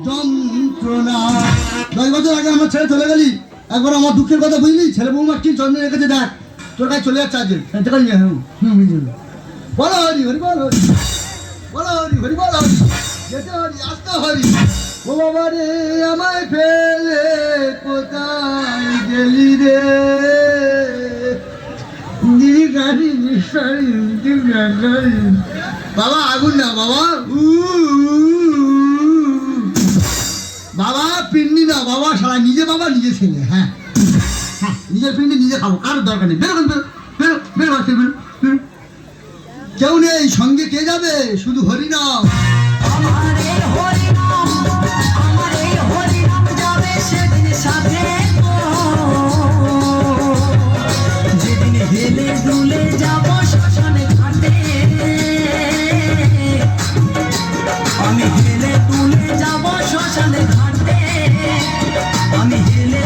যন্ত্রণা। 10 বছর আগে আমার ছেড়ে চলে গেলি, একবার আমার দুঃখের কথা বুঝলি? ছেলে বৌমা কি যন্ত্রণা রেখেছে দেখ, তোর কাছে চলে যাচ্ছে আজকে। বলো হরি হরি বল হরি, বলো হরি হরি বল হরি, যেতে হরি আসতে হরি। ও বাবা রে আমায় ফেলে কোথায় গেলি রে, বাবা আগুন না বাবা, বাবা পিন্ডি না বাবা, সারা নিজে বাবা নিজে ছেলে। হ্যাঁ হ্যাঁ, নিজের পিন্ডি নিজে খাবো, কারোর দরকার নেই। বেরো বেরো বেরো বেরো বাড়ি থেকে, বেরো বেরো। কেউ নেই সঙ্গে, কে যাবে? শুধু হরিনাম। যেদিন হেলে দুলে যাব শ্মশানে ঘাটে, আমি হেলে দুলে যাব শ্মশানে ঘাটে, আমি হেলে